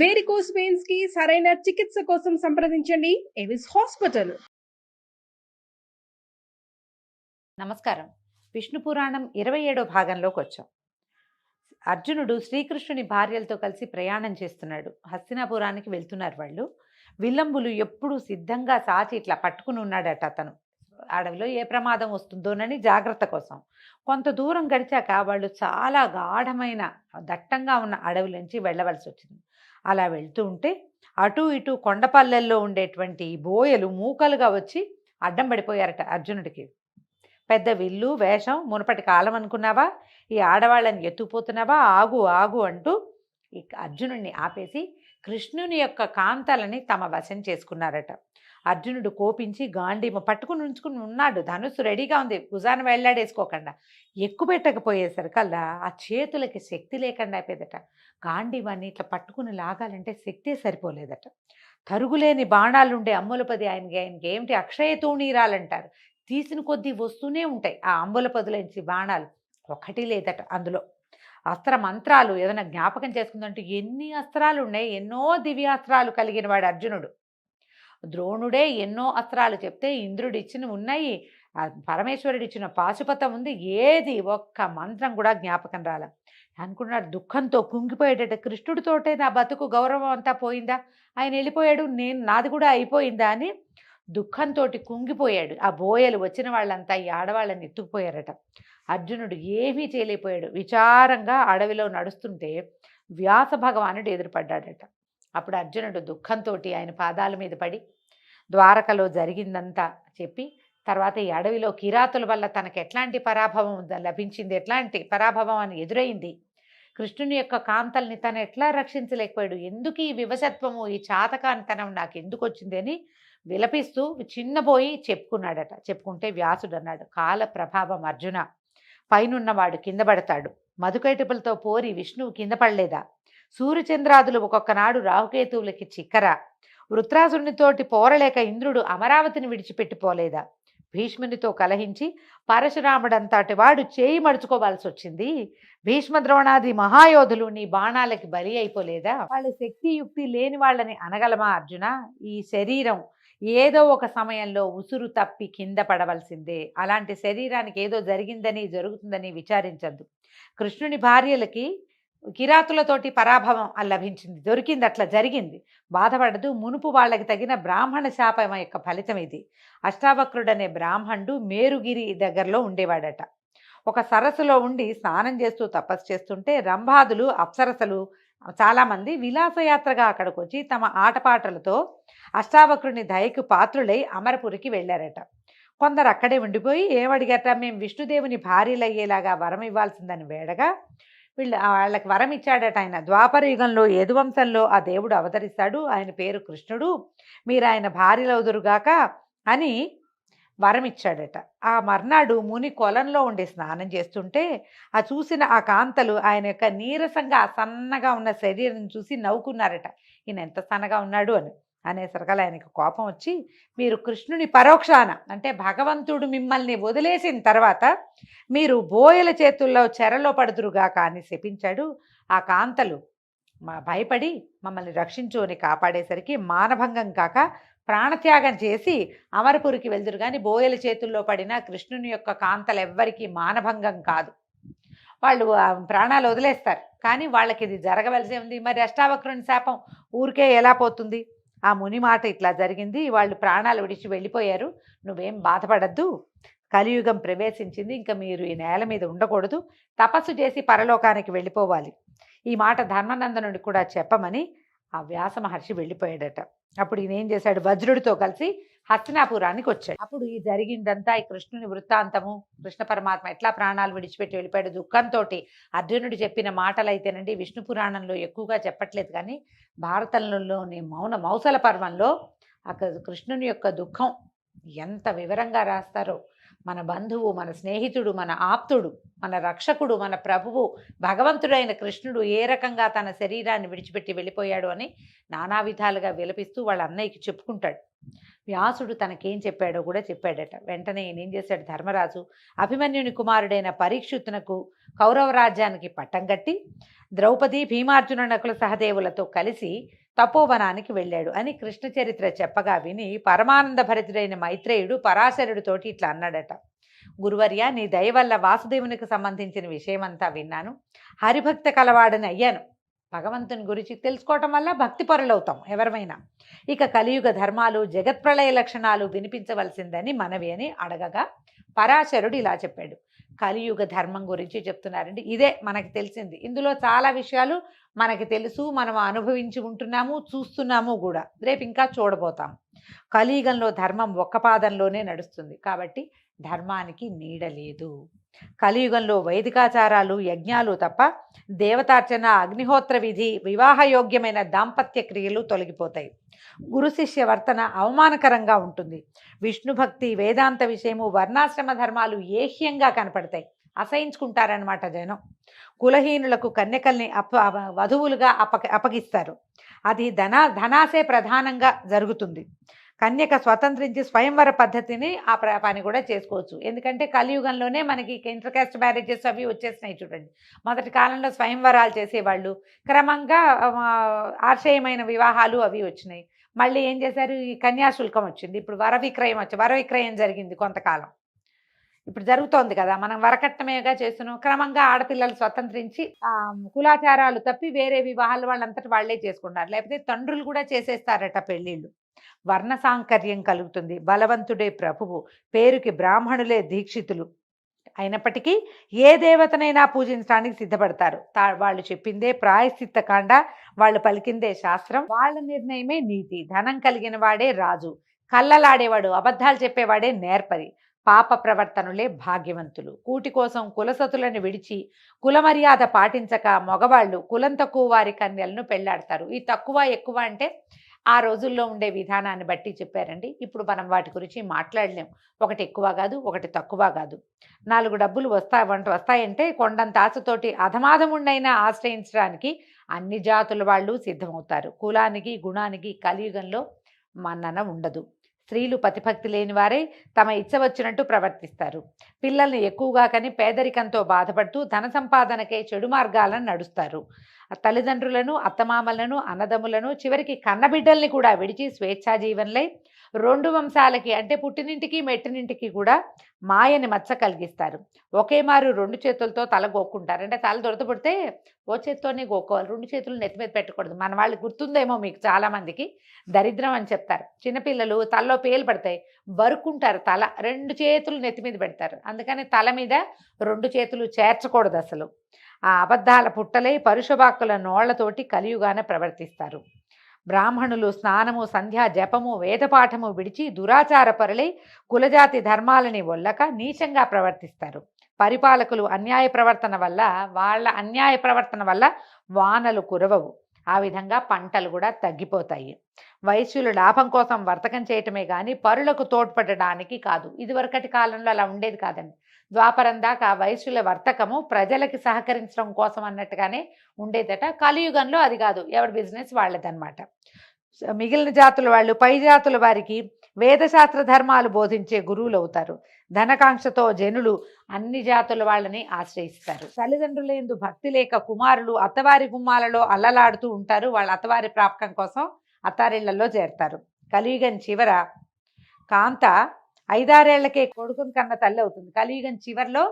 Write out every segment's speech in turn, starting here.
Varicose veins కి సరైన చికిత్స కోసం సంప్రదించండి ఎవిస్ హాస్పిటల్. నమస్కారం. విష్ణు పురాణం 27వ భాగంలోకి వచ్చాం. అర్జునుడు శ్రీకృష్ణుని భార్యలతో కలిసి ప్రయాణం చేస్తున్నాడు. హస్తినాపురానికి వెళ్తున్నారు వాళ్ళు. విల్లంబులు ఎప్పుడూ సిద్ధంగా సాచి ఇట్లా పట్టుకుని ఉన్నాడట అతను. అడవిలో ఏ ప్రమాదం వస్తుందోనని జాగ్రత్త కోసం. కొంత దూరం గడిచాక వాళ్ళు చాలా గాఢమైన దట్టంగా ఉన్న అడవి నుంచి వెళ్ళవలసి వచ్చింది. అలా వెళ్తూ ఉంటే అటు ఇటు కొండపల్లెల్లో ఉండేటువంటి బోయలు మూకలుగా వచ్చి అడ్డం పడిపోయారట అర్జునుడికి. పెద్ద విల్లు వేషం, మునపటి కాలం అనుకున్నావా, ఈ ఆడవాళ్ళని ఎత్తుపోతున్నావా, ఆగు ఆగు అంటూ ఈ అర్జునుడిని ఆపేసి కృష్ణుని యొక్క కాంతలని తమ వశం చేసుకున్నారట. అర్జునుడు కోపించి గాంధీమ పట్టుకుని ఉంచుకుని ఉన్నాడు. ధనుస్సు రెడీగా ఉంది, భుజాన వెళ్ళాడేసుకోకుండా. ఎక్కుపెట్టకపోయేసరికల్లా ఆ చేతులకి శక్తి లేకుండా అయిపోయేదట. గాంధీవాన్ని ఇట్లా పట్టుకుని లాగాలంటే శక్తే సరిపోలేదట. తరుగులేని బాణాలుండే అమ్ములపది ఆయనకి ఏమిటి అక్షయ తూణీరాలంటారు. తీసిన కొద్దీ వస్తూనే ఉంటాయి ఆ అంబులపదులోంచి బాణాలు. ఒకటి లేదట అందులో. అస్త్ర మంత్రాలు ఏదైనా జ్ఞాపకం చేసుకుందంటూ ఎన్ని అస్త్రాలు ఉన్నాయి. ఎన్నో దివ్యాస్త్రాలు కలిగిన వాడు అర్జునుడు. ద్రోణుడే ఎన్నో అస్త్రాలు చెప్తే ఇంద్రుడు ఇచ్చిన ఉన్నాయి, పరమేశ్వరుడు ఇచ్చిన పాశుపతం ఉంది. ఏది ఒక్క మంత్రం కూడా జ్ఞాపకం రాల. అనుకున్నాడు, దుఃఖంతో కుంగిపోయేటట్ట. కృష్ణుడితోటే నా బతుకు గౌరవం అంతా పోయిందా, ఆయన వెళ్ళిపోయాడు, నాది కూడా అయిపోయిందా అని దుఃఖంతో కుంగిపోయాడు. ఆ బోయలు వచ్చిన వాళ్ళంతా ఈ ఆడవాళ్ళని ఎత్తుకుపోయారట. అర్జునుడు ఏమీ చేయలేకపోయాడు. విచారంగా అడవిలో నడుస్తుంటే వ్యాస భగవానుడు ఎదురుపడ్డాడట. అప్పుడు అర్జునుడు దుఃఖంతో ఆయన పాదాల మీద పడి ద్వారకలో జరిగిందంతా చెప్పి, తర్వాత ఈ అడవిలో కిరాతుల వల్ల తనకు ఎట్లాంటి పరాభవం లభించింది, ఎట్లాంటి పరాభవం అని ఎదురైంది, కృష్ణుని యొక్క కాంతల్ని తను ఎట్లా రక్షించలేకపోయాడు, ఎందుకు ఈ వివశత్వము, ఈ చాతకానితనం నాకు ఎందుకు వచ్చింది అని విలపిస్తూ చిన్నబోయి చెప్పుకున్నాడట. చెప్పుకుంటే వ్యాసుడు అన్నాడు, కాల ప్రభావం అర్జున, పైనున్నవాడు కింద పడతాడు. మధుకైటపులతో పోరి విష్ణువు కింద పడలేదా? సూర్యచంద్రాదులు ఒక్కొక్కనాడు రాహుకేతువులకి చిక్కరా? వృత్రాసునితోటి పోరలేక ఇంద్రుడు అమరావతిని విడిచిపెట్టిపోలేదా? భీష్మునితో కలహించి పరశురాముడంతటి వాడు చేయి మడుచుకోవాల్సి వచ్చింది. భీష్మ ద్రోణాది మహాయోధులు నీ బాణాలకి బలి అయిపోలేదా? వాళ్ళ శక్తియుక్తి లేని వాళ్ళని అనగలమా అర్జున? ఈ శరీరం ఏదో ఒక సమయంలో ఉసురు తప్పి కింద పడవలసిందే. అలాంటి శరీరానికి ఏదో జరిగిందని జరుగుతుందని విచారించద్దు. కృష్ణుని భార్యలకి కిరాతులతోటి పరాభవం లభించింది, దొరికింది, అట్లా జరిగింది, బాధపడదు. మునుపు వాళ్ళకి తగిన బ్రాహ్మణ శాపం యొక్క ఫలితం ఇది. అష్టావక్రుడనే బ్రాహ్మణుడు మేరుగిరి దగ్గరలో ఉండేవాడట. ఒక సరస్సులో ఉండి స్నానం చేస్తూ తపస్సు చేస్తుంటే రంభాదులు అప్సరసలు చాలామంది విలాసయాత్రగా అక్కడికి వచ్చి తమ ఆటపాటలతో అష్టావక్రుని దయకు పాత్రులై అమరపురికి వెళ్ళారట. కొందరు అక్కడే ఉండిపోయి ఏమడిగట, మేము విష్ణుదేవుని భార్యలయ్యేలాగా వరం ఇవ్వాల్సిందని వేడగా వాళ్ళకి వరం ఇచ్చాడట ఆయన. ద్వాపర యుగంలో యదువంశంలో ఆ దేవుడు అవతరిస్తాడు, ఆయన పేరు కృష్ణుడు, మీరు ఆయన భార్యలవుదురుగాక అని వరం ఇచ్చాడట. ఆ మర్నాడు ముని కొలంలో ఉండి స్నానం చేస్తుంటే ఆ చూసిన ఆ కాంతలు ఆయన యొక్క నీరసంగా సన్నగా ఉన్న శరీరం చూసి నవ్వుకున్నారట. ఈయన ఎంత సన్నగా ఉన్నాడు అని. అనేసరికల్ ఆయనకు కోపం వచ్చి, మీరు కృష్ణుని పరోక్షాన అంటే భగవంతుడు మిమ్మల్ని వదిలేసిన తర్వాత మీరు బోయల చేతుల్లో చెరలో పడుదురుగా కానీ శపించాడు. ఆ కాంతలు భయపడి మమ్మల్ని రక్షించు అని కాపాడేసరికి మానభంగం కాక ప్రాణత్యాగం చేసి అమరపురికి వెళ్దురు. కానీ బోయల చేతుల్లో పడిన కృష్ణుని యొక్క కాంతలు ఎవ్వరికీ మానభంగం కాదు, వాళ్ళు ప్రాణాలు వదిలేస్తారు. కానీ వాళ్ళకి ఇది జరగవలసి ఉంది. మరి అష్టావక్రుని శాపం ఊరికే ఎలా పోతుంది? ఆ ముని మాట ఇట్లా జరిగింది, వాళ్ళు ప్రాణాలు విడిచి వెళ్ళిపోయారు, నువ్వేం బాధపడద్దు, కలియుగం ప్రవేశించింది, ఇంకా మీరు ఈ నేల మీద ఉండకూడదు, తపస్సు చేసి పరలోకానికి వెళ్ళిపోవాలి. ఈ మాట ధర్మనందనుడికి కూడా చెప్పమని ఆ వ్యాస మహర్షి వెళ్ళిపోయాడట. అప్పుడు ఈయన ఏం చేశాడు, వజ్రుడితో కలిసి హస్తినాపురానికి వచ్చాడు. అప్పుడు ఈ జరిగిందంతా ఈ కృష్ణుని వృత్తాంతము, కృష్ణ పరమాత్మ ఎట్లా ప్రాణాలు విడిచిపెట్టి వెళ్ళిపోయాడు దుఃఖంతో అర్జునుడు చెప్పిన మాటలు అయితేనండి విష్ణు పురాణంలో ఎక్కువగా చెప్పట్లేదు, కానీ భారతంలోని మౌసల పర్వంలో అక్కడ కృష్ణుని యొక్క దుఃఖం ఎంత వివరంగా రాస్తారో. మన బంధువు, మన స్నేహితుడు, మన ఆప్తుడు, మన రక్షకుడు, మన ప్రభువు భగవంతుడైన కృష్ణుడు ఏ రకంగా తన శరీరాన్ని విడిచిపెట్టి వెళ్ళిపోయాడు అని నానా విధాలుగా విలపిస్తూ వాళ్ళ అన్నయ్యకి చెప్పుకుంటాడు. వ్యాసుడు తనకేం చెప్పాడో కూడా చెప్పాడట. వెంటనే ఏం చేశాడు ధర్మరాజు, అభిమన్యుని కుమారుడైన పరీక్షితునకు కౌరవ రాజ్యానికి పట్టం కట్టి ద్రౌపది భీమార్జున నకుల సహదేవులతో కలిసి తపోవనానికి వెళ్ళాడు అని కృష్ణ చరిత్ర చెప్పగా విని పరమానంద భరితుడైన మైత్రేయుడు పరాశరుడితోటి ఇట్లా అన్నాడట. గురువర్య, నీ దయ వల్ల వాసుదేవునికి సంబంధించిన విషయమంతా విన్నాను. హరిభక్త కలవాడని అయ్యాను. భగవంతుని గురించి తెలుసుకోవటం వల్ల భక్తి పరులవుతాం ఎవరమైనా. ఇక కలియుగ ధర్మాలు జగత్ప్రళయ లక్షణాలు వినిపించవలసిందని మనవి అని అడగగా పరాశరుడు ఇలా చెప్పాడు. కలియుగ ధర్మం గురించి చెప్తున్నారండి. ఇదే మనకి తెలిసింది. ఇందులో చాలా విషయాలు మనకి తెలుసు, మనం అనుభవించి ఉంటున్నాము, చూస్తున్నాము కూడా. రేపు ఇంకా చూడబోతాం. కలియుగంలో ధర్మం ఒక్క పాదంలోనే నడుస్తుంది కాబట్టి ధర్మానికి నీడ లేదు. కలియుగంలో వైదికాచారాలు యజ్ఞాలు తప్ప దేవతార్చన, అగ్నిహోత్ర విధి, వివాహయోగ్యమైన దాంపత్య క్రియలు తొలగిపోతాయి. గురు శిష్య వర్తన అవమానకరంగా ఉంటుంది. విష్ణు భక్తి, వేదాంత విషయము, వర్ణాశ్రమ ధర్మాలు ఏహ్యంగా కనపడతాయి. అసహించుకుంటారనమాట జనం. కులహీనులకు కన్యకల్ని వధువులుగా అప్పగిస్తారు. అది ధనాసే ప్రధానంగా జరుగుతుంది. కన్యక స్వతంత్రించి స్వయంవర పద్ధతిని ఆ పని కూడా చేసుకోవచ్చు. ఎందుకంటే కలియుగంలోనే మనకి ఇంటర్ కాస్ట్ మ్యారేజెస్ అవి వచ్చేసినాయి చూడండి. మొదటి కాలంలో స్వయంవరాలు చేసేవాళ్ళు, క్రమంగా ఆశ్రయమైన వివాహాలు అవి వచ్చినాయి. మళ్ళీ ఏం చేశారు, ఈ కన్యాశుల్కం వచ్చింది. ఇప్పుడు వరవిక్రయం జరిగింది కొంతకాలం. ఇప్పుడు జరుగుతోంది కదా, మనం వరకట్నమేగా చేస్తున్నాం. క్రమంగా ఆడపిల్లలు స్వతంత్రించి కులాచారాలు తప్పి వేరే వివాహాలు వాళ్ళంతటి వాళ్లే చేసుకుంటారు. లేకపోతే తండ్రులు కూడా చేసేస్తారట పెళ్ళిళ్ళు. వర్ణ సాంకర్యం కలుగుతుంది. బలవంతుడే ప్రభువు, పేరుకి బ్రాహ్మణులే దీక్షితులు అయినప్పటికీ ఏ దేవతనైనా పూజించడానికి సిద్ధపడతారు. వాళ్ళు చెప్పిందే ప్రాయశ్చిత్త కాండ, వాళ్ళు పలికిందే శాస్త్రం, వాళ్ళ నిర్ణయమే నీతి. ధనం కలిగిన వాడే రాజు, కళ్ళలాడేవాడు, అబద్ధాలు చెప్పేవాడే నేర్పరి, పాప ప్రవర్తనులే భాగ్యవంతులు. కూటి కోసం కులసతులను విడిచి కులమర్యాద పాటించక మగవాళ్ళు కులం తక్కువ వారి కన్యలను పెళ్లాడతారు. ఈ తక్కువ ఎక్కువ అంటే ఆ రోజుల్లో ఉండే విధానాన్ని బట్టి చెప్పారండి. ఇప్పుడు మనం వాటి గురించి మాట్లాడలేం. ఒకటి ఎక్కువ కాదు, ఒకటి తక్కువ కాదు. 4 డబ్బులు వస్తాయంటే కొండంత ఆశతోటి అధమాధముండైనా ఆశ్రయించడానికి అన్ని జాతుల వాళ్ళు సిద్ధమవుతారు. కులానికి గుణానికి కలియుగంలో మన్నన ఉండదు. స్త్రీలు పతిభక్తి లేని వారే తమ ఇచ్చ వచ్చినట్టు ప్రవర్తిస్తారు. పిల్లల్ని ఎక్కువగా కని పేదరికంతో బాధపడుతూ ధన సంపాదనకై చెడు మార్గాలను నడుస్తారు. తల్లిదండ్రులను, అత్తమామలను, అన్నదమ్ములను, చివరికి కన్నబిడ్డల్ని కూడా విడిచి స్వేచ్ఛా జీవనలై 2 వంశాలకి అంటే పుట్టినింటికి మెట్టినింటికి కూడా మాయని మచ్చ కలిగిస్తారు. ఒకే మారు 2 చేతులతో తల గోక్కుంటారు. అంటే తల దొరదపడితే ఓ చేత్తోనే గోక్కోవాలి, 2 చేతులు నెత్తి మీద పెట్టకూడదు. మన వాళ్ళు గుర్తుందేమో మీకు చాలామందికి, దరిద్రం అని చెప్తారు. చిన్నపిల్లలు తలలో పేలు పడతాయి, బరుక్కుంటారు తల, 2 చేతులు నెత్తి మీద పెడతారు. అందుకని తల మీద 2 చేతులు చేర్చకూడదు అసలు. ఆ అబద్ధాల పుట్టలే పరుషవాక్కుల నోళ్లతోటి కలియుగాన ప్రవర్తిస్తారు. బ్రాహ్మణులు స్నానము, సంధ్యా జపము, వేదపాఠము విడిచి దురాచార పరులై కులజాతి ధర్మాలని ఒల్లక నీచంగా ప్రవర్తిస్తారు. పరిపాలకులు అన్యాయ ప్రవర్తన వల్ల వానలు కురవవు. ఆ విధంగా పంటలు కూడా తగ్గిపోతాయి. వైశ్యులు లాభం కోసం వర్తకం చేయటమే కానీ పరులకు తోడ్పడడానికి కాదు. ఇదివరకటి కాలంలో అలా ఉండేది కాదండి. ద్వాపరం దాకా వైశ్యుల వర్తకము ప్రజలకి సహకరించడం కోసం అన్నట్టుగానే ఉండేదట. కలియుగంలో అది కాదు, ఎవరి బిజినెస్ వాళ్ళదన్నమాట. మిగిలిన జాతుల వాళ్ళు పై జాతుల వారికి వేదశాస్త్ర ధర్మాలు బోధించే గురువులు అవుతారు. ధనకాంక్షతో జనులు అన్ని జాతుల వాళ్ళని ఆశ్రయిస్తారు. తల్లిదండ్రులందు భక్తి లేక కుమారులు అత్తవారి గుమ్మాలలో అల్లలాడుతూ ఉంటారు. వాళ్ళ అత్తవారి ప్రాపకం కోసం అత్తారిళ్లలో చేరతారు. కలియుగం చివర కాంత 5-6 ఏళ్లకే కొడుకుని కన్న తల్లి అవుతుంది. కలియుగం చివరిలో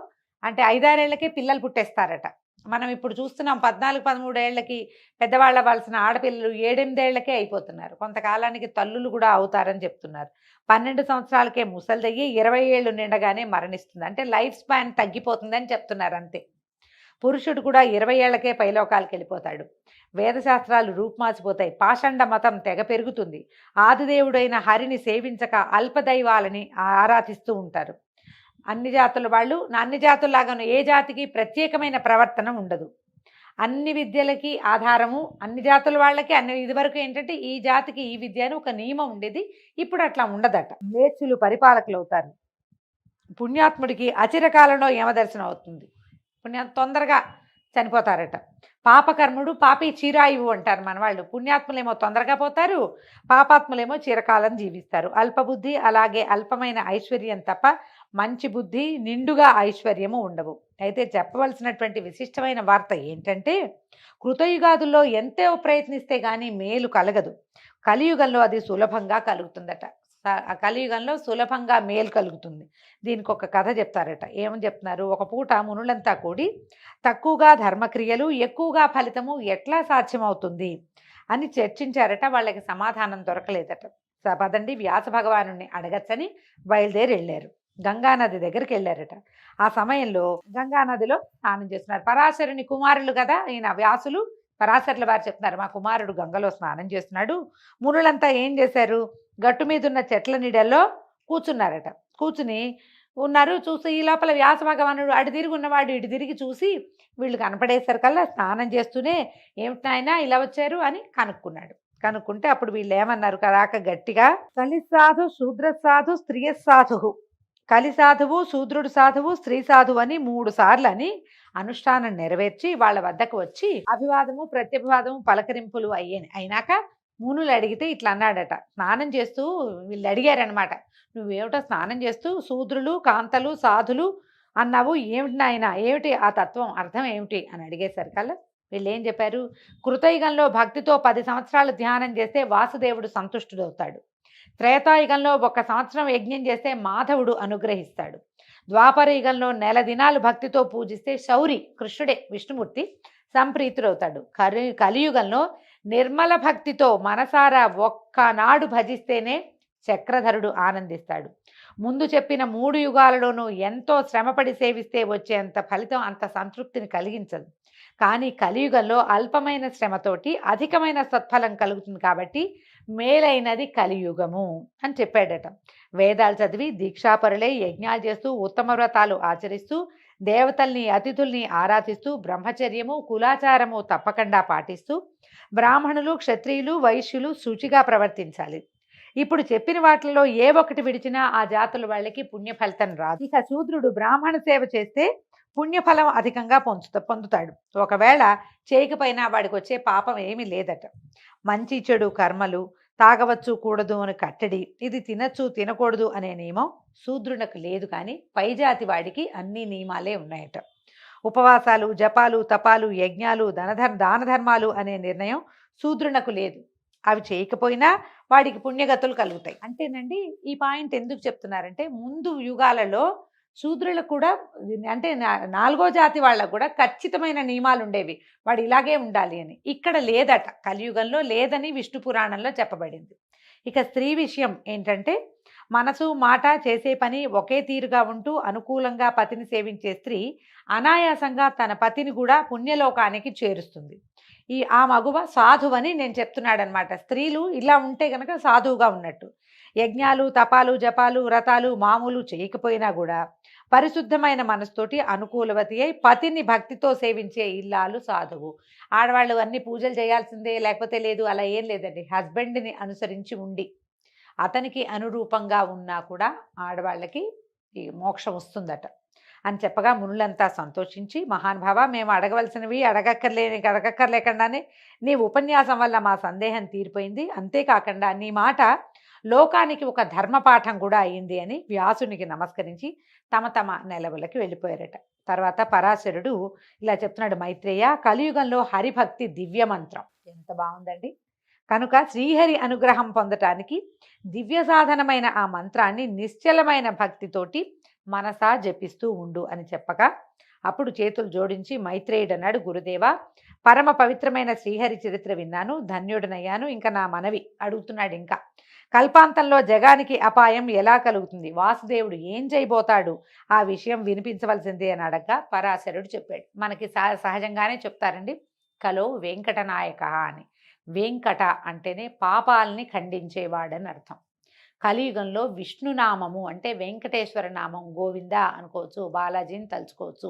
అంటే 5-6 ఏళ్లకే పిల్లలు పుట్టేస్తారట. మనం ఇప్పుడు చూస్తున్నాం 14-13 ఏళ్లకి పెద్దవాళ్ళ అవ్వాల్సిన ఆడపిల్లలు 7-8 ఏళ్లకే అయిపోతున్నారు. కొంతకాలానికి తల్లులు కూడా అవుతారని చెప్తున్నారు. 12 సంవత్సరాలకే ముసలిదయ్యి 20 ఏళ్ళు నిండగానే మరణిస్తుంది. అంటే లైఫ్ స్పాన్ తగ్గిపోతుందని చెప్తున్నారు అంతే. పురుషుడు కూడా 20 ఏళ్లకే పైలోకాలకు వెళ్ళిపోతాడు. వేదశాస్త్రాలు రూపుమాసిపోతాయి. పాషండ మతం తెగ పెరుగుతుంది. ఆదిదేవుడైన హరిని సేవించక అల్పదైవాలని ఆరాధిస్తూ ఉంటారు. అన్ని జాతుల వాళ్ళు అన్ని జాతుల్లాగాను ఏ జాతికి ప్రత్యేకమైన ప్రవర్తన ఉండదు. అన్ని విద్యలకి ఆధారము అన్ని జాతుల వాళ్ళకి ఇదివరకు ఏంటంటే ఈ జాతికి ఈ విద్య అని ఒక నియమం ఉండేది. ఇప్పుడు అట్లా ఉండదట. మేచ్చులు పరిపాలకులు అవుతారు. పుణ్యాత్ముడికి అచిరకాలంలో యమదర్శనం అవుతుంది. తొందరగా చనిపోతారట. పాపకర్ముడు పాపి చీరాయువు అంటారు మన వాళ్ళు. పుణ్యాత్ములేమో తొందరగా పోతారు, పాపాత్ములేమో చిరకాలం జీవిస్తారు. అల్పబుద్ధి అలాగే అల్పమైన ఐశ్వర్యం తప్ప మంచి బుద్ధి, నిండుగా ఐశ్వర్యము ఉండవు. అయితే చెప్పవలసినటువంటి విశిష్టమైన వార్త ఏంటంటే, కృతయుగాదుల్లో ఎంతో ప్రయత్నిస్తే గానీ మేలు కలగదు. కలియుగంలో అది సులభంగా కలుగుతుందట. ఆ కలియుగంలో సులభంగా మేలు కలుగుతుంది. దీనికి ఒక కథ చెప్తారట. ఏమని చెప్తున్నారు? ఒక పూట మునులంతా కూడి తక్కువగా ధర్మక్రియలు, ఎక్కువగా ఫలితము ఎట్లా సాధ్యమవుతుంది అని చర్చించారట. వాళ్ళకి సమాధానం దొరకలేదట. పదండి వ్యాస భగవానుని అడగచ్చని బయలుదేరి వెళ్ళారు. గంగానది దగ్గరికి వెళ్ళారట. ఆ సమయంలో గంగానదిలో స్నానం చేస్తున్నారు. పరాశరుని కుమారులు కదా ఈయన వ్యాసులు. పరాశరుల వారు చెప్తున్నారు, మా కుమారుడు గంగలో స్నానం చేస్తున్నాడు. మునులంతా ఏం చేశారు? గట్టు మీద ఉన్న చెట్ల నీడల్లో కూర్చున్నారట. కూర్చుని ఉన్నారు. చూసి ఈ లోపల వ్యాస భగవానుడు అటు తిరిగి ఉన్నవాడు ఇటు తిరిగి చూసి వీళ్ళు కనపడేసరికల్లా స్నానం చేస్తూనే, ఏమిటి నాయనా ఇలా వచ్చారు అని కనుక్కున్నాడు. కనుక్కుంటే అప్పుడు వీళ్ళు ఏమన్నారు కరాక గట్టిగా, కలి సాధు శూద్ర సాధు స్త్రీ సాధు, కలి సాధువు, శూద్రుడు సాధువు, స్త్రీ సాధువు అని 3 సార్లు అని అనుష్ఠానం నెరవేర్చి వాళ్ళ వద్దకు వచ్చి అభివాదము ప్రత్యభివాదము పలకరింపులు అయినాక మునులు అడిగితే ఇట్లా అన్నాడట. స్నానం చేస్తూ వీళ్ళు అడిగారనమాట, నువ్వేమిటో స్నానం చేస్తూ శూద్రులు, కాంతలు, సాధులు అన్నావు, ఏమిటి నాయన, ఏమిటి ఆ తత్వం, అర్థం ఏమిటి అని అడిగేసరికల్లా వీళ్ళు ఏం చెప్పారు? కృతయుగంలో భక్తితో 10 సంవత్సరాలు ధ్యానం చేస్తే వాసుదేవుడు సంతుష్టుడవుతాడు. త్రేతాయుగంలో 1 సంవత్సరం యజ్ఞం చేస్తే మాధవుడు అనుగ్రహిస్తాడు. ద్వాపర యుగంలో నెల దినాలు భక్తితో పూజిస్తే శౌరి, కృష్ణుడే విష్ణుమూర్తి, సంప్రీతుడవుతాడు. కలియుగంలో నిర్మల భక్తితో మనసారా ఒక్కనాడు భజిస్తేనే చక్రధరుడు ఆనందిస్తాడు. ముందు చెప్పిన 3 యుగాలలోనూ ఎంతో శ్రమపడి సేవిస్తే వచ్చేంత ఫలితం అంత సంతృప్తిని కలిగించదు. కానీ కలియుగంలో అల్పమైన శ్రమతోటి అధికమైన సత్ఫలం కలుగుతుంది. కాబట్టి మేలైనది కలియుగము అని చెప్పాడట. వేదాలు చదివి దీక్షాపరులై యజ్ఞాలు చేస్తూ ఉత్తమ వ్రతాలు ఆచరిస్తూ దేవతల్ని అతిథుల్ని ఆరాధిస్తూ బ్రహ్మచర్యము కులాచారము తప్పకుండా పాటిస్తూ బ్రాహ్మణులు క్షత్రియులు వైశ్యులు శుచిగా ప్రవర్తించాలి. ఇప్పుడు చెప్పిన వాటిల్లో ఏ ఒక్కటి విడిచినా ఆ జాతుల వాళ్ళకి పుణ్యఫలితం రాదు. ఇక శూద్రుడు బ్రాహ్మణ సేవ చేస్తే పుణ్యఫలం అధికంగా పొందుతాడు. ఒకవేళ చేయకపోయినా వాడికి వచ్చే పాపం ఏమీ లేదట. మంచి చెడు కర్మలు, తాగవచ్చు కూడదు అని కట్టడి, ఇది తినచ్చు తినకూడదు అనే నియమం శూద్రునకు లేదు. కానీ పైజాతి వాడికి అన్ని నియమాలే ఉన్నాయట. ఉపవాసాలు, జపాలు, తపాలు, యజ్ఞాలు, దాన ధర్మాలు అనే నిర్ణయం శూద్రునకు లేదు. అవి చేయకపోయినా వాడికి పుణ్యగతులు కలుగుతాయి. అంటేనండి ఈ పాయింట్ ఎందుకు చెప్తున్నారంటే, ముందు యుగాలలో శూద్రులకు కూడా అంటే 4వ జాతి వాళ్ళకు కూడా ఖచ్చితమైన నియమాలు ఉండేవి, వాడు ఇలాగే ఉండాలి అని. ఇక్కడ లేదట, కలియుగంలో లేదని విష్ణు పురాణంలో చెప్పబడింది. ఇక స్త్రీ విషయం ఏంటంటే, మనసు మాట చేసే పని ఒకే తీరుగా ఉంటూ అనుకూలంగా పతిని సేవించే స్త్రీ అనాయాసంగా తన పతిని కూడా పుణ్యలోకానికి చేరుస్తుంది. ఆ మగువ సాధువని నేను చెప్తున్నాడనమాట. స్త్రీలు ఇలా ఉంటే కనుక సాధువుగా ఉన్నట్టు. యజ్ఞాలు, తపాలు, జపాలు, వ్రతాలు మామూలు చేయకపోయినా కూడా పరిశుద్ధమైన మనసుతోటి అనుకూలవతి అయి పతిని భక్తితో సేవించే ఇల్లాలు సాధువు. ఆడవాళ్ళు అన్ని పూజలు చేయాల్సిందే లేకపోతే లేదు, అలా ఏం లేదండి. హస్బెండ్ని అనుసరించి ఉండి అతనికి అనురూపంగా ఉన్నా కూడా ఆడవాళ్ళకి ఈ మోక్షం వస్తుందట అని చెప్పగా మునులంతా సంతోషించి, మహానుభావ, మేము అడగవలసినవి అడగక్కర్లేకుండానే నీ ఉపన్యాసం వల్ల మా సందేహం తీరిపోయింది. అంతేకాకుండా నీ మాట లోకానికి ఒక ధర్మపాఠం కూడా అయింది అని వ్యాసునికి నమస్కరించి తమ తమ నెలవులకి వెళ్ళిపోయారట. తర్వాత పరాశరుడు ఇలా చెప్తున్నాడు, మైత్రేయ, కలియుగంలో హరిభక్తి దివ్య మంత్రం. ఎంత బాగుందండి. కనుక శ్రీహరి అనుగ్రహం పొందటానికి దివ్య సాధనమైన ఆ మంత్రాన్ని నిశ్చలమైన భక్తితోటి మనసా జపిస్తూ ఉండు అని చెప్పగా అప్పుడు చేతులు జోడించి మైత్రేయుడు అన్నాడు, గురుదేవ, పరమ పవిత్రమైన శ్రీహరి చరిత్ర విన్నాను, ధన్యుడనయ్యాను. ఇంకా నా మనవి అడుగుతున్నాడు. ఇంకా కల్పాంతంలో జగానికి అపాయం ఎలా కలుగుతుంది, వాసుదేవుడు ఏం చేయబోతాడు, ఆ విషయం వినిపించవలసిందే అని అడగ్గా పరాశరుడు చెప్పాడు. మనకి సహజంగానే చెప్తారండి, కలో వెంకటనాయక అని. వెంకట అంటేనే పాపాలని ఖండించేవాడని అర్థం. కలియుగంలో విష్ణునామము అంటే వెంకటేశ్వర నామం, గోవింద అనుకోవచ్చు, బాలాజీని తలుచుకోవచ్చు.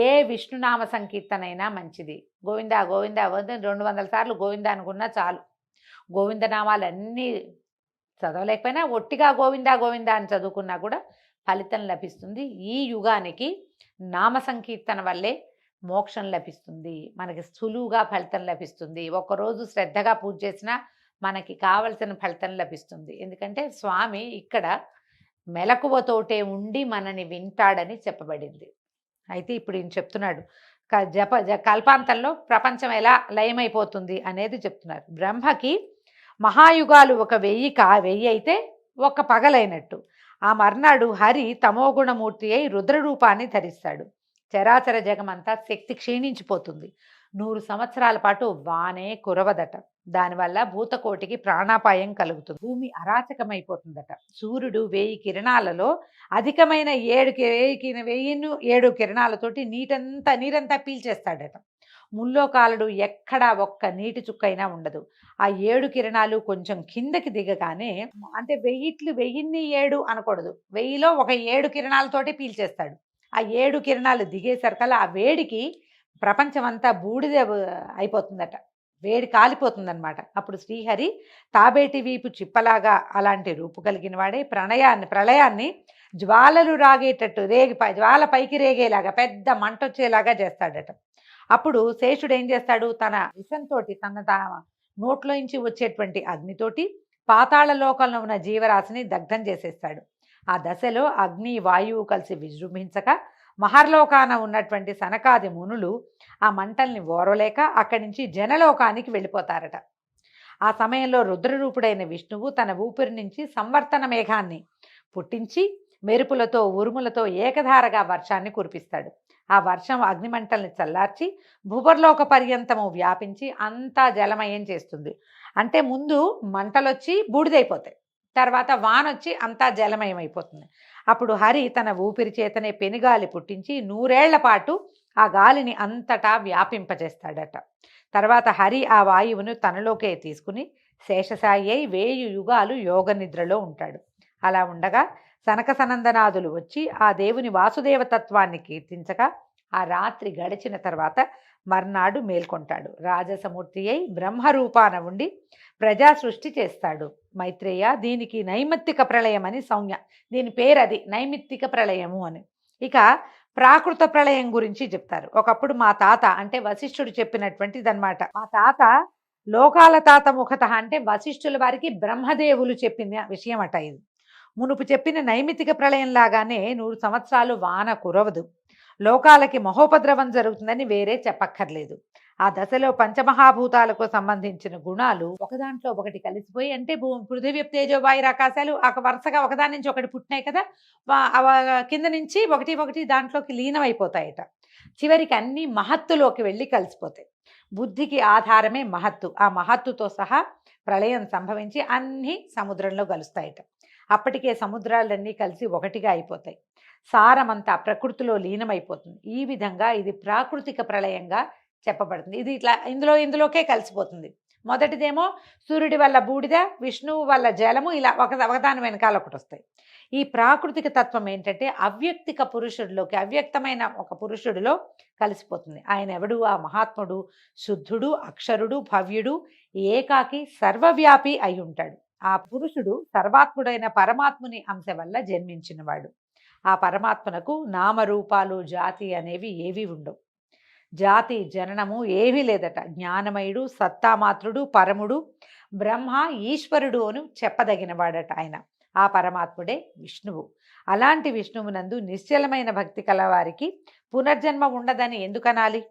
ఏ విష్ణునామ సంకీర్తనైనా మంచిది. గోవింద గోవింద 200 సార్లు గోవింద అనుకున్నా చాలు. గోవిందనామాలన్నీ చదవలేకపోయినా ఒట్టిగా గోవింద గోవింద అని చదువుకున్నా కూడా ఫలితం లభిస్తుంది. ఈ యుగానికి నామ సంకీర్తన వల్లే మోక్షం లభిస్తుంది, మనకి సులువుగా ఫలితం లభిస్తుంది. ఒకరోజు శ్రద్ధగా పూజ చేసినా మనకి కావలసిన ఫలితం లభిస్తుంది. ఎందుకంటే స్వామి ఇక్కడ మెలకువతోటే ఉండి మనని వింటాడని చెప్పబడింది. అయితే ఇప్పుడు ఈయన చెప్తున్నాడు కల్పాంతంలో ప్రపంచం ఎలా లయమైపోతుంది అనేది చెప్తున్నారు. బ్రహ్మకి మహాయుగాలు ఒక 1000 అయితే ఒక పగలైనట్టు. ఆ మర్నాడు హరి తమోగుణమూర్తి అయి రుద్రరూపాన్ని ధరిస్తాడు. చరాచర జగమంతా శక్తి క్షీణించిపోతుంది. 100 సంవత్సరాల పాటు వానే కురవదట. దానివల్ల భూతకోటికి ప్రాణాపాయం కలుగుతుంది. భూమి అరాచకమైపోతుందట. సూర్యుడు 1000 కిరణాలలో అధికమైన 7 కిరణాలతోటి నీరంతా పీల్చేస్తాడట. ముల్లోకాలుడు ఎక్కడా ఒక్క నీటి చుక్కైనా ఉండదు. ఆ 7 కిరణాలు కొంచెం కిందకి దిగగానే, అంటే 1000 అనకూడదు, 1000లో ఒక 7 కిరణాలతోటి పీల్చేస్తాడు. ఆ 7 కిరణాలు దిగేసరికల్లా ఆ వేడికి ప్రపంచం అంతా బూడిద అయిపోతుందట. వేడి కాలిపోతుందన్నమాట. అప్పుడు శ్రీహరి తాబేటి వీపు చిప్పలాగా అలాంటి రూపు కలిగిన వాడే ప్రళయాన్ని జ్వాలలు రాగేటట్టు జ్వాల పైకి రేగేలాగా పెద్ద మంట వచ్చేలాగా చేస్తాడట. అప్పుడు శేషుడు ఏం చేస్తాడు, తన విషంతో తన నోట్లోంచి వచ్చేటువంటి అగ్నితోటి పాతాళ లోకంలో ఉన్న జీవరాశిని దగ్ధం చేసేస్తాడు. ఆ దశలో అగ్ని వాయువు కలిసి విజృంభించక మహర్లోకాన ఉన్నటువంటి సనకాది మునులు ఆ మంటల్ని ఓరలేక అక్కడి నుంచి జనలోకానికి వెళ్ళిపోతారట. ఆ సమయంలో రుద్రరూపుడైన విష్ణువు తన ఊపిరి నుంచి సంవర్తన మేఘాన్ని పుట్టించి మెరుపులతో ఉరుములతో ఏకధారగా వర్షాన్ని కురిపిస్తాడు. ఆ వర్షం అగ్నిమంటల్ని చల్లార్చి భూవర్లోక పర్యంతము వ్యాపించి అంతా జలమయం చేస్తుంది. అంటే ముందు మంటలొచ్చి బూడిదైపోతాయి, తర్వాత వానొచ్చి అంతా జలమయం అయిపోతుంది. అప్పుడు హరి తన ఊపిరి చేతనే పెనుగాలి పుట్టించి 100 ఏళ్ల పాటు ఆ గాలిని అంతటా వ్యాపింపజేస్తాడట. తర్వాత హరి ఆ వాయువును తనలోకే తీసుకుని శేషసాయి అయి 1000 యుగాలు యోగ నిద్రలో ఉంటాడు. అలా ఉండగా సనక సనందనాదులు వచ్చి ఆ దేవుని వాసుదేవతత్వాన్ని కీర్తించగా ఆ రాత్రి గడిచిన తర్వాత మర్నాడు మేల్కొంటాడు. రాజసమూర్తి అయి బ్రహ్మరూపాన ఉండి ప్రజా సృష్టి చేస్తాడు. మైత్రేయ, దీనికి నైమిత్తిక ప్రళయం అని సంజ్ఞ. దీని పేరు అది, నైమిత్తిక ప్రళయము అని. ఇక ప్రాకృత ప్రళయం గురించి చెప్తారు. ఒకప్పుడు మా తాత, అంటే వశిష్ఠుడు చెప్పినటువంటిది అనమాట. మా తాత లోకాల తాత ముఖత, అంటే వశిష్ఠుల వారికి బ్రహ్మదేవులు చెప్పిన విషయం అట ఇది. మునుపు చెప్పిన నైమిత్తిక ప్రళయం లాగానే 100 సంవత్సరాలు వాన కురవదు, లోకాలకి మహోపద్రవం జరుగుతుందని వేరే చెప్పక్కర్లేదు. ఆ దశలో పంచమహాభూతాలకు సంబంధించిన గుణాలు ఒకదాంట్లో ఒకటి కలిసిపోయి, అంటే పృథివీ తేజో వాయు ఆకాశాలు వరుసగా ఒకదాని నుంచి ఒకటి పుట్టినాయి కదా, కింద నుంచి ఒకటి దాంట్లోకి లీనమైపోతాయట. చివరికి అన్ని మహత్తులోకి వెళ్ళి కలిసిపోతాయి. బుద్ధికి ఆధారమే మహత్తు. ఆ మహత్తుతో సహా ప్రళయం సంభవించి అన్నీ సముద్రంలో కలుస్తాయట. అప్పటికే సముద్రాలన్నీ కలిసి ఒకటిగా అయిపోతాయి. సారమంతా ప్రకృతిలో లీనమైపోతుంది. ఈ విధంగా ఇది ప్రాకృతిక ప్రళయంగా చెప్పబడుతుంది. ఇది ఇట్లా ఇందులోకే కలిసిపోతుంది. మొదటిదేమో సూర్యుడి వల్ల బూడిద, విష్ణువు వల్ల జలము, ఇలా ఒకదాని వెనకాల ఒకటి వస్తాయి. ఈ ప్రాకృతిక తత్వం ఏంటంటే అవ్యక్తిక పురుషుడిలోకి, అవ్యక్తమైన ఒక పురుషుడిలో కలిసిపోతుంది. ఆయన ఎవడు? ఆ మహాత్ముడు శుద్ధుడు, అక్షరుడు, భవ్యుడు, ఏకాకి, సర్వవ్యాపి అయి ఉంటాడు. ఆ పురుషుడు సర్వాత్ముడైన పరమాత్ముని అంశ వల్ల జన్మించినవాడు. ఆ పరమాత్మనకు నామరూపాలు, జాతి అనేవి ఏవి ఉండవు. జాతి జననము ఏమీ లేదట. జ్ఞానమయుడు, సత్తామాత్రుడు, పరముడు, బ్రహ్మ, ఈశ్వరుడు అని చెప్పదగినవాడట ఆయన. ఆ పరమాత్ముడే విష్ణువు. అలాంటి విష్ణువునందు నిశ్చలమైన భక్తి కలవారికి పునర్జన్మ ఉండదని ఎందుకనాలి?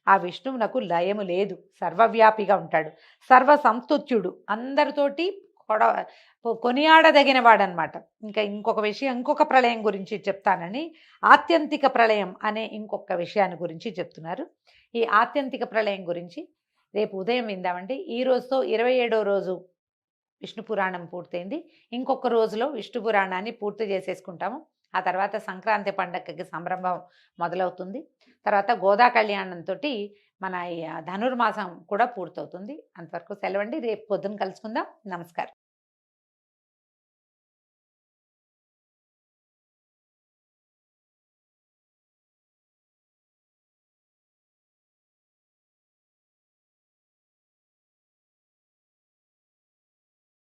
ఆ విష్ణువునకు లయము లేదు, సర్వవ్యాపిగా ఉంటాడు, సర్వ సంస్తుత్యుడు, అందరితోటి కొనియాడదగిన వాడనమాట. ఇంకొక విషయం, ఇంకొక ప్రళయం గురించి చెప్తానని ఆత్యంతిక ప్రళయం అనే ఇంకొక విషయాన్ని గురించి చెప్తున్నారు. ఈ ఆత్యంతిక ప్రళయం గురించి రేపు ఉదయం విందామండి. ఈ రోజుతో 27వ రోజు విష్ణు పురాణం పూర్తయింది. ఇంకొక రోజులో విష్ణు పురాణాన్ని పూర్తి చేసేసుకుంటాము. ఆ తర్వాత సంక్రాంతి పండగకి సంరంభం మొదలవుతుంది. తర్వాత గోదా కళ్యాణంతో మన ధనుర్మాసం కూడా పూర్తవుతుంది. అంతవరకు సెలవండి. రేపు పొద్దున కలుసుకుందాం. నమస్కారం.